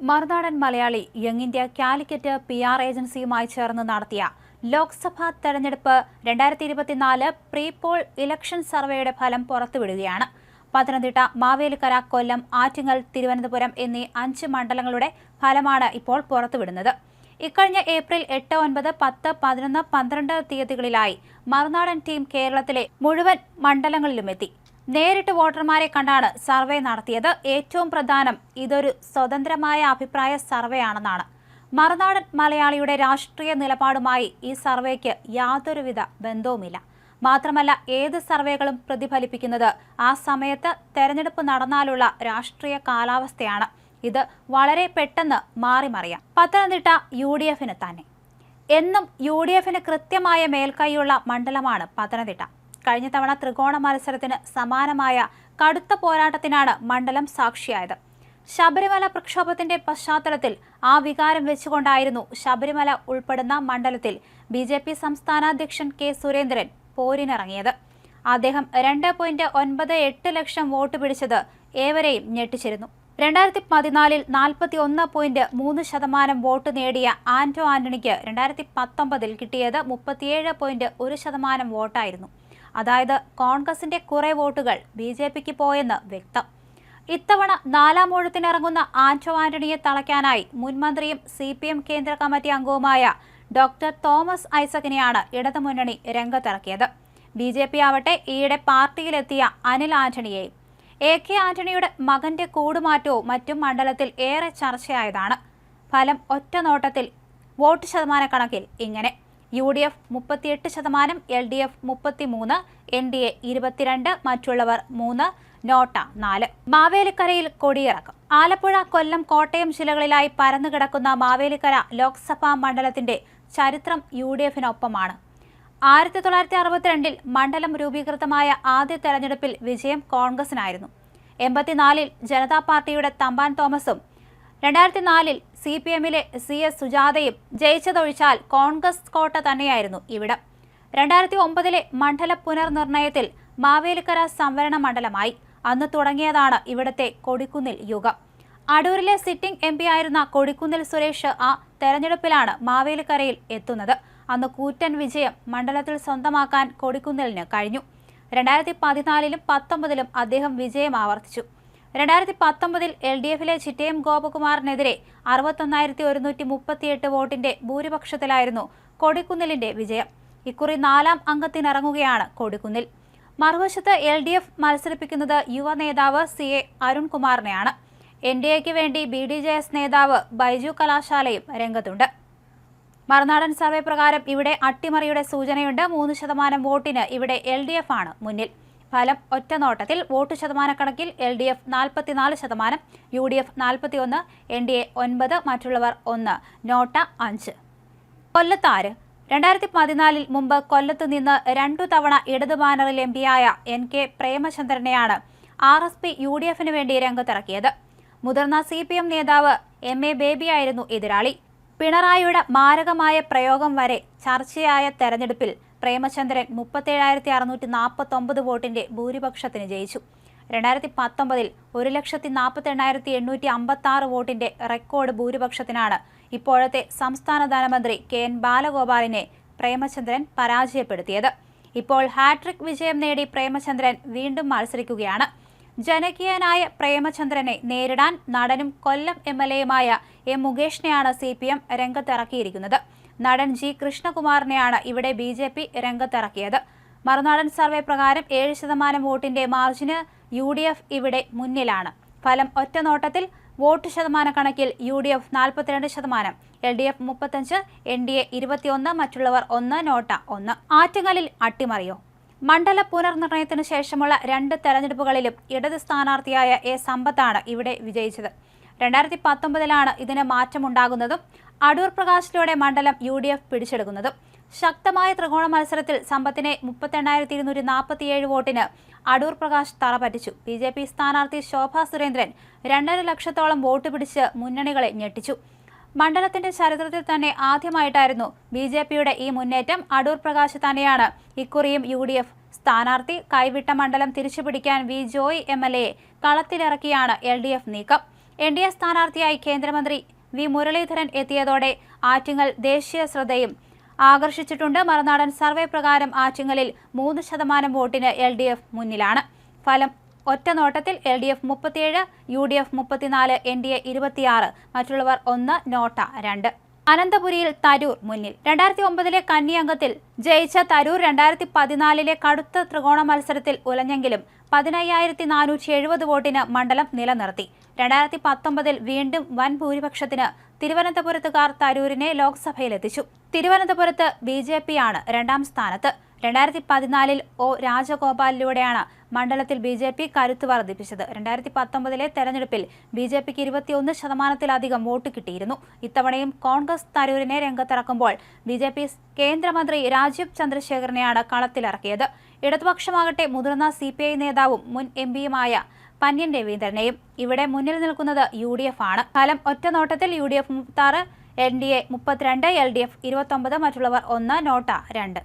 മറുനാടൻ Malayali young India Calicut PR ഏജൻസിയുമായി ചേർന്ന് നടത്തിയ ലോക്സഭാ തെരഞ്ഞെടുപ്പ് 2024 പ്രീ പോൾ ഇലക്ഷൻ സർവേയുടെ ഫലം പുറത്തുവിടുകയാണ്. പത്തനംതിട്ട, മാവേലിക്കര, കൊല്ലം, ആറ്റിങ്ങൽ, തിരുവനന്തപുരം എന്നീ 5 മണ്ഡലങ്ങളുടെ ഫലമാണ് ഇപ്പോൾ പുറത്തുവിടുന്നത്. ഇക്കഴിഞ്ഞ ഏപ്രിൽ 8, 9, 10, 11, 12 തീയതികളിലായി മറുനാടൻ ടീം കേരളത്തിലെ മുഴുവൻ മണ്ഡലങ്ങളിലുമെത്തി. നേരിട്ട് വോട്ടർമാരെ കണ്ടാണ് സർവേ നടത്തിയത്. ഏറ്റവും പ്രധാനം ഇതൊരു സ്വതന്ത്രമായ അഭിപ്രായ സർവേയാണെന്നാണ്. മറുനാടൻ മലയാളിയുടെ രാഷ്ട്രീയ നിലപാടുമായി ഈ സർവേക്ക് യാതൊരുവിധ ബന്ധവുമില്ല. മാത്രമല്ല, ഏത് സർവേകളും പ്രതിഫലിപ്പിക്കുന്നത് ആ സമയത്ത് തെരഞ്ഞെടുപ്പ് നടന്നാലുള്ള രാഷ്ട്രീയ കാലാവസ്ഥയാണ്. ഇത് വളരെ പെട്ടെന്ന് മാറിമറിയാം. പത്തനംതിട്ട UDFന് തന്നെ. എന്നും UDFന് കൃത്യമായ മേൽക്കൈയുള്ള മണ്ഡലമാണ് പത്തനംതിട്ട. കഴിഞ്ഞ തവണ ത്രികോണ മത്സരത്തിന് സമാനമായ കടുത്ത പോരാട്ടത്തിനാണ് മണ്ഡലം സാക്ഷിയായത്. ശബരിമല പ്രക്ഷോഭത്തിന്റെ പശ്ചാത്തലത്തിൽ ആ വികാരം വെച്ചുകൊണ്ടായിരുന്നു ശബരിമല ഉൾപ്പെടുന്ന മണ്ഡലത്തിൽ BJP സംസ്ഥാന അധ്യക്ഷൻ K. സുരേന്ദ്രൻ പോരിനിറങ്ങിയത്. അദ്ദേഹം 2.98 ലക്ഷം വോട്ട് പിടിച്ചത് ഏവരെയും ഞെട്ടിച്ചിരുന്നു. 2014 41.3% വോട്ട് നേടിയ ആന്റോ ആന്റണിക്ക് 2019 കിട്ടിയത് 37.1% വോട്ടായിരുന്നു. അതായത് കോൺഗ്രസിന്റെ കുറെ വോട്ടുകൾ BJPക്ക് പോയെന്ന് വ്യക്തം. ഇത്തവണ 4ാം ഊഴത്തിനിറങ്ങുന്ന ആന്റോ ആന്റണിയെ തളയ്ക്കാനായി മുൻമന്ത്രിയും CPM കേന്ദ്ര കമ്മിറ്റി അംഗവുമായ ഡോക്ടർ തോമസ് ഐസക്കിനെയാണ് ഇടതുമുന്നണി രംഗത്തിറക്കിയത്. BJP ആവട്ടെ ഈയിടെ പാർട്ടിയിലെത്തിയ അനിൽ ആന്റണിയെയും. AK ആന്റണിയുടെ മകന്റെ കൂടുമാറ്റവും മറ്റും മണ്ഡലത്തിൽ ഏറെ ചർച്ചയായതാണ്. ഫലം ഒറ്റ നോട്ടത്തിൽ വോട്ട് ശതമാനക്കണക്കിൽ ഇങ്ങനെ: UDF 38%, LDF 33%, NDA 22%, മറ്റുള്ളവർ 3%, നോട്ട 4%. മാവേലിക്കരയിൽ കൊടിയിറക്കും. ആലപ്പുഴ, കൊല്ലം, കോട്ടയം ജില്ലകളിലായി പരന്നുകിടക്കുന്ന മാവേലിക്കര ലോക്സഭാ മണ്ഡലത്തിന്റെ ചരിത്രം UDFനൊപ്പമാണ്. 1962 മണ്ഡലം രൂപീകൃതമായ ആദ്യ തെരഞ്ഞെടുപ്പിൽ വിജയം കോൺഗ്രസിനായിരുന്നു. 84 ജനതാ പാർട്ടിയുടെ തമ്പാൻ തോമസും 2004 CPMലെ CS സുജാതയും ജയിച്ചതൊഴിച്ചാൽ കോൺഗ്രസ് കോട്ട തന്നെയായിരുന്നു ഇവിടം. 2009 മണ്ഡല പുനർനിർണയത്തിൽ മാവേലിക്കര സംവരണ മണ്ഡലമായി. അന്ന് തുടങ്ങിയതാണ് ഇവിടത്തെ കൊടിക്കുന്നിൽ യുഗം. അടൂരിലെ സിറ്റിംഗ് MP ആയിരുന്ന കൊടിക്കുന്നിൽ സുരേഷ് ആ തെരഞ്ഞെടുപ്പിലാണ് മാവേലിക്കരയിൽ എത്തുന്നത്. അന്ന് കൂറ്റൻ വിജയം മണ്ഡലത്തിൽ സ്വന്തമാക്കാൻ കൊടിക്കുന്നിലിന് കഴിഞ്ഞു. 2014 19 അദ്ദേഹം വിജയം ആവർത്തിച്ചു. 2019 LDFലെ ചിറ്റയം ഗോപകുമാറിനെതിരെ 61,138 വോട്ടിന്റെ ഭൂരിപക്ഷത്തിലായിരുന്നു കൊടിക്കുന്നിലിന്റെ വിജയം. ഇക്കുറി 4ാം അംഗത്തിനിറങ്ങുകയാണ് കൊടിക്കുന്നിൽ. മറുവശത്ത് LDF മത്സരിപ്പിക്കുന്നത് യുവ നേതാവ് CA അരുൺകുമാറിനെയാണ്. NDAയ്ക്ക് വേണ്ടി BDJS നേതാവ് ബൈജു കലാശാലയും രംഗത്തുണ്ട്. മറുനാടൻ സർവേ പ്രകാരം ഇവിടെ അട്ടിമറിയുടെ സൂചനയുണ്ട്. 3% വോട്ടിന് ഇവിടെ LDF ആണ് മുന്നിൽ. ഫലം ഒറ്റനോട്ടത്തിൽ വോട്ട് ശതമാനക്കണക്കിൽ LDF 44%, UDF 41%, NDA 9%, മറ്റുള്ളവർ 1%, നോട്ട 5%. കൊല്ലത്താര്? 2014 മുമ്പ് കൊല്ലത്ത് നിന്ന് 2 തവണ ഇടതു ബാനറിൽ MP-യായ NK പ്രേമചന്ദ്രനെയാണ് RSP UDFന് വേണ്ടി രംഗത്തിറക്കിയത്. മുതിർന്ന CPM നേതാവ് MA ബേബിയായിരുന്നു എതിരാളി. പിണറായിയുടെ മാരകമായ പ്രയോഗം വരെ ചർച്ചയായ തെരഞ്ഞെടുപ്പിൽ പ്രേമചന്ദ്രൻ 37,649 വോട്ടിന്റെ ഭൂരിപക്ഷത്തിന് ജയിച്ചു. 2019 1,48,856 വോട്ടിന്റെ റെക്കോർഡ് ഭൂരിപക്ഷത്തിനാണ് ഇപ്പോഴത്തെ സംസ്ഥാന ധനമന്ത്രി KN ബാലഗോപാലിനെ പ്രേമചന്ദ്രൻ പരാജയപ്പെടുത്തിയത്. ഇപ്പോൾ ഹാട്രിക് വിജയം നേടി പ്രേമചന്ദ്രൻ വീണ്ടും മത്സരിക്കുകയാണ്. ജനകീയനായ പ്രേമചന്ദ്രനെ നേരിടാൻ നടനും കൊല്ലം MLAയുമായ M. മുകേഷിനെയാണ് CPM രംഗത്തിറക്കിയിരിക്കുന്നത്. നടൻ G. കൃഷ്ണകുമാറിനെയാണ് ഇവിടെ BJP രംഗത്തിറക്കിയത്. മറുനാടൻ സർവേ പ്രകാരം 7% വോട്ടിന്റെ മാർജിന് UDF ഇവിടെ മുന്നിലാണ്. ഫലം ഒറ്റനോട്ടത്തിൽ വോട്ട് ശതമാനക്കണക്കിൽ UDF 42%, LDF 35%, NDA 21%, മറ്റുള്ളവർ 1%, നോട്ട 1%. ആറ്റിങ്ങലിൽ അട്ടിമറിയോ? മണ്ഡല പുനർനിർണയത്തിനു ശേഷമുള്ള 2 തെരഞ്ഞെടുപ്പുകളിലും ഇടത് സ്ഥാനാർത്ഥിയായ A. സമ്പത്താണ് ഇവിടെ വിജയിച്ചത്. 2019 ഇതിന് മാറ്റമുണ്ടാകുന്നതും അടൂർ പ്രകാശിലൂടെ മണ്ഡലം UDF പിടിച്ചെടുക്കുന്നതും. ശക്തമായ ത്രികോണ മത്സരത്തിൽ സമ്പത്തിനെ 38,247 വോട്ടിന് അടൂർ പ്രകാശ് തറപറ്റിച്ചു. BJP സ്ഥാനാർത്ഥി ശോഭ സുരേന്ദ്രൻ 2.5 ലക്ഷത്തോളം വോട്ട് പിടിച്ച് മുന്നണികളെ ഞെട്ടിച്ചു. മണ്ഡലത്തിന്റെ ചരിത്രത്തിൽ തന്നെ ആദ്യമായിട്ടായിരുന്നു BJPയുടെ ഈ മുന്നേറ്റം. അടൂർ പ്രകാശ് തന്നെയാണ് ഇക്കുറിയും UDF സ്ഥാനാർത്ഥി. കൈവിട്ട മണ്ഡലം തിരിച്ചുപിടിക്കാൻ V. ജോയ് MLAയെ കളത്തിലിറക്കിയാണ് LDF നീക്കം. NDA സ്ഥാനാർത്ഥിയായി കേന്ദ്രമന്ത്രി വി മുരളീധരൻ എത്തിയതോടെ ആറ്റിങ്ങൽ ദേശീയ ശ്രദ്ധയും ആകർഷിച്ചിട്ടുണ്ട്. മറുനാടൻ സർവേ പ്രകാരം ആറ്റിങ്ങലിൽ 3% വോട്ടിന് LDF മുന്നിലാണ്. ഫലം ഒറ്റ നോട്ടത്തിൽ LDF 37, UDF 34, NDA 26, മറ്റുള്ളവർ 1, നോട്ട 2. അനന്തപുരിയിൽ തരൂർ മുന്നിൽ. 2009 കന്നി അംഗത്തിൽ ജയിച്ച തരൂർ 2014 കടുത്ത ത്രികോണ മത്സരത്തിൽ ഉലഞ്ഞെങ്കിലും 15,470 വോട്ടിന് മണ്ഡലം നിലനിർത്തി. 2019 വീണ്ടും വൻ ഭൂരിപക്ഷത്തിന് തിരുവനന്തപുരത്തുകാർ തരൂരിനെ ലോക്സഭയിലെത്തിച്ചു. തിരുവനന്തപുരത്ത് BJP-യാണ് 2ാം സ്ഥാനത്ത്. 2014 O രാജഗോപാലിലൂടെയാണ് മണ്ഡലത്തിൽ BJP കരുത്ത് വർദ്ധിപ്പിച്ചത്. 2019 തെരഞ്ഞെടുപ്പിൽ BJPക്ക് 21%-ലധികം വോട്ട് കിട്ടിയിരുന്നു. ഇത്തവണയും കോൺഗ്രസ് തരൂരിനെ രംഗത്തിറക്കുമ്പോൾ BJP കേന്ദ്രമന്ത്രി രാജീവ് ചന്ദ്രശേഖറിനെയാണ് കളത്തിലിറക്കിയത്. ഇടതുപക്ഷമാകട്ടെ മുതിർന്ന CPI നേതാവും മുൻ MP-യുമായ പന്ന്യൻ രവീന്ദ്രനെയും. ഇവിടെ മുന്നിൽ നിൽക്കുന്നത് UDF ആണ്. ഫലം ഒറ്റ നോട്ടത്തിൽ UDF 36, NDA 32, LDF 29, മറ്റുള്ളവർ 1, നോട്ട 2.